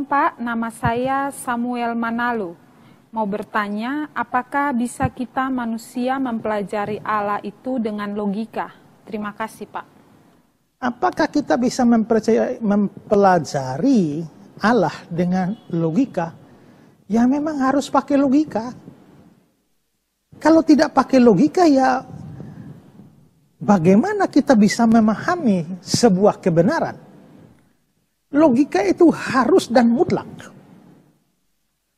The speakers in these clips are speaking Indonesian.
Shalom Pak, nama saya Samuel Manalu. Mau bertanya, apakah bisa kita manusia mempelajari Allah itu dengan logika? Terima kasih Pak. Apakah kita bisa mempelajari Allah dengan logika? Ya memang harus pakai logika. Kalau tidak pakai logika ya bagaimana kita bisa memahami sebuah kebenaran? Logika itu harus dan mutlak.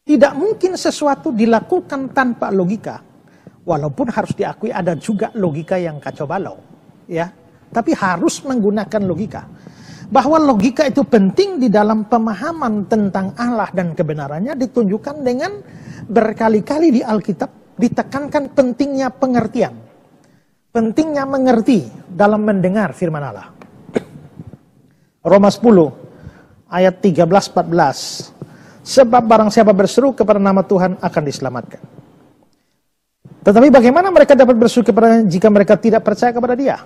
Tidak mungkin sesuatu dilakukan tanpa logika. Walaupun harus diakui ada juga logika yang kacau balau. Ya. Tapi harus menggunakan logika. Bahwa logika itu penting di dalam pemahaman tentang Allah dan kebenarannya ditunjukkan dengan berkali-kali di Alkitab ditekankan pentingnya pengertian. Pentingnya mengerti dalam mendengar firman Allah. Roma 10 ayat 13-14. Sebab barang siapa berseru kepada nama Tuhan akan diselamatkan. Tetapi bagaimana mereka dapat berseru kepada jika mereka tidak percaya kepada Dia?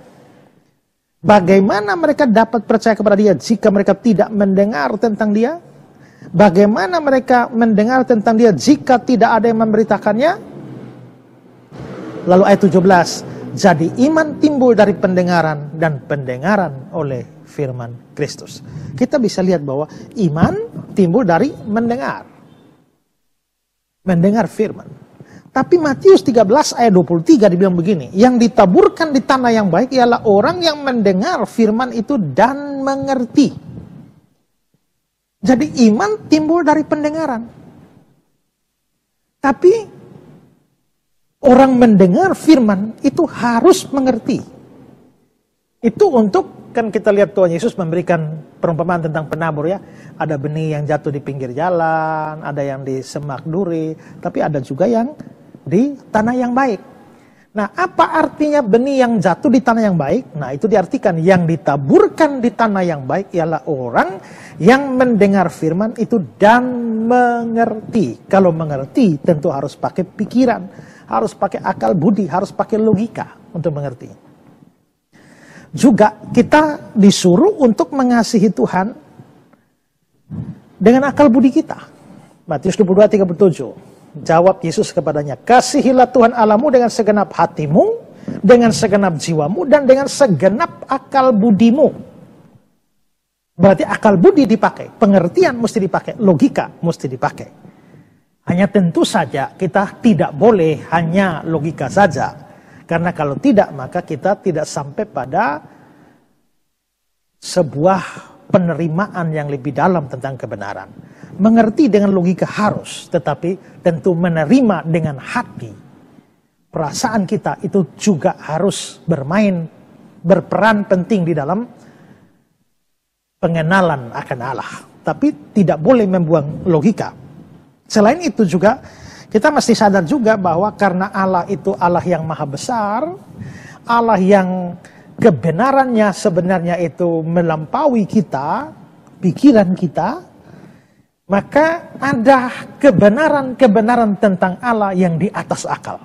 Bagaimana mereka dapat percaya kepada Dia jika mereka tidak mendengar tentang Dia? Bagaimana mereka mendengar tentang Dia jika tidak ada yang memberitakannya? Lalu ayat 17, jadi iman timbul dari pendengaran dan pendengaran oleh firman Kristus. Kita bisa lihat bahwa iman timbul dari mendengar. Mendengar firman. Tapi Matius 13 ayat 23 dibilang begini, yang ditaburkan di tanah yang baik ialah orang yang mendengar firman itu dan mengerti. Jadi iman timbul dari pendengaran. Tapi orang mendengar firman itu harus mengerti. Itu untuk, kan kita lihat Tuhan Yesus memberikan perumpamaan tentang penabur ya. Ada benih yang jatuh di pinggir jalan, ada yang di semak duri, tapi ada juga yang di tanah yang baik. Nah, apa artinya benih yang jatuh di tanah yang baik? Nah, itu diartikan yang ditaburkan di tanah yang baik ialah orang yang mendengar firman itu dan mengerti. Kalau mengerti tentu harus pakai pikiran, harus pakai akal budi, harus pakai logika untuk mengerti. Juga kita disuruh untuk mengasihi Tuhan dengan akal budi kita. Matius 22:37. Jawab Yesus kepadanya, kasihilah Tuhan Allahmu dengan segenap hatimu, dengan segenap jiwamu, dan dengan segenap akal budimu. Berarti akal budi dipakai, pengertian mesti dipakai, logika mesti dipakai. Hanya tentu saja kita tidak boleh hanya logika saja. Karena kalau tidak, maka kita tidak sampai pada sebuah penerimaan yang lebih dalam tentang kebenaran. Mengerti dengan logika harus, tetapi tentu menerima dengan hati. Perasaan kita itu juga harus berperan penting di dalam pengenalan akan Allah. Tapi tidak boleh membuang logika. Selain itu juga, kita mesti sadar juga bahwa karena Allah itu Allah yang maha besar, Allah yang kebenarannya sebenarnya itu melampaui kita, pikiran kita, maka ada kebenaran-kebenaran tentang Allah yang di atas akal.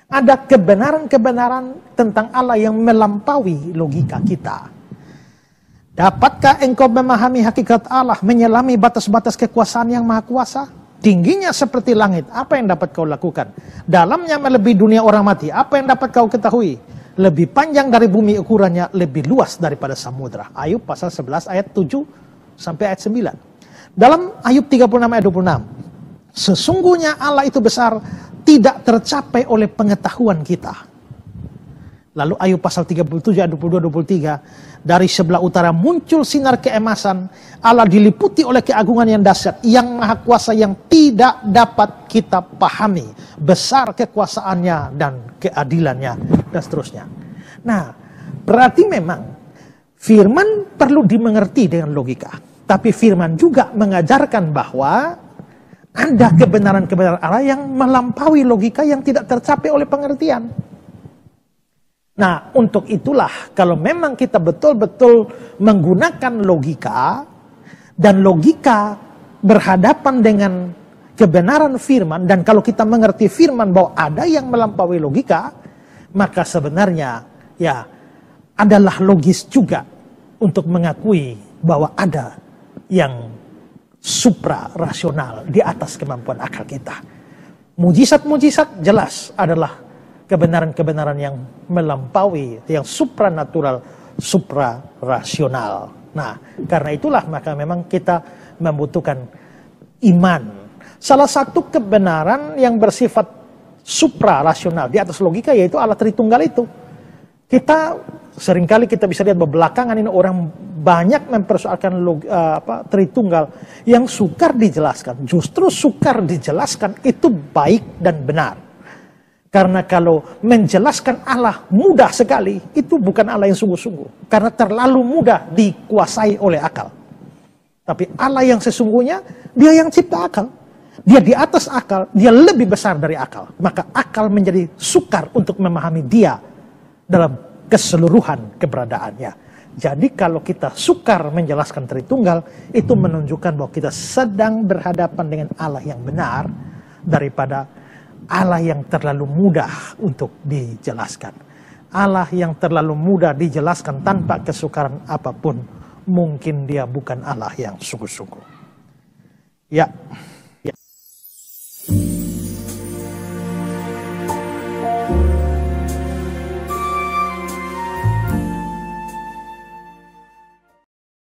Ada kebenaran-kebenaran tentang Allah yang melampaui logika kita. Dapatkah engkau memahami hakikat Allah, menyelami batas-batas kekuasaan yang maha kuasa? Tingginya seperti langit, apa yang dapat kau lakukan? Dalamnya melebihi dunia orang mati, apa yang dapat kau ketahui? Lebih panjang dari bumi ukurannya, lebih luas daripada samudra. Ayub pasal 11 ayat 7 sampai ayat 9. Dalam Ayub 36 ayat 26. Sesungguhnya Allah itu besar, tidak tercapai oleh pengetahuan kita. Lalu Ayub pasal 37 ayat 22-23. Dari sebelah utara muncul sinar keemasan. Allah diliputi oleh keagungan yang dahsyat, yang maha kuasa yang tidak dapat kita pahami. Besar kekuasaannya dan keadilannya dan seterusnya. Nah, berarti memang firman perlu dimengerti dengan logika. Tapi firman juga mengajarkan bahwa ada kebenaran-kebenaran Allah yang melampaui logika yang tidak tercapai oleh pengertian. Nah, untuk itulah kalau memang kita betul-betul menggunakan logika dan logika berhadapan dengan kebenaran firman, dan kalau kita mengerti firman bahwa ada yang melampaui logika, maka sebenarnya ya adalah logis juga untuk mengakui bahwa ada yang supra-rasional, di atas kemampuan akal kita. Mujizat-mujizat jelas adalah kebenaran-kebenaran yang melampaui, yang supranatural, supra-rasional. Nah, karena itulah maka memang kita membutuhkan iman. Salah satu kebenaran yang bersifat supra-rasional, di atas logika, yaitu Allah Tritunggal itu. Kita seringkali kita bisa lihat belakangan ini orang banyak mempersoalkan Tritunggal yang sukar dijelaskan. Justru sukar dijelaskan itu baik dan benar. Karena kalau menjelaskan Allah mudah sekali, itu bukan Allah yang sungguh-sungguh. Karena terlalu mudah dikuasai oleh akal. Tapi Allah yang sesungguhnya, dia yang cipta akal. Dia di atas akal, dia lebih besar dari akal. Maka akal menjadi sukar untuk memahami dia dalam keseluruhan keberadaannya. Jadi kalau kita sukar menjelaskan Tritunggal, itu menunjukkan bahwa kita sedang berhadapan dengan Allah yang benar daripada Allah yang terlalu mudah untuk dijelaskan. Allah yang terlalu mudah dijelaskan tanpa kesukaran apapun, mungkin dia bukan Allah yang sungguh-sungguh. Ya.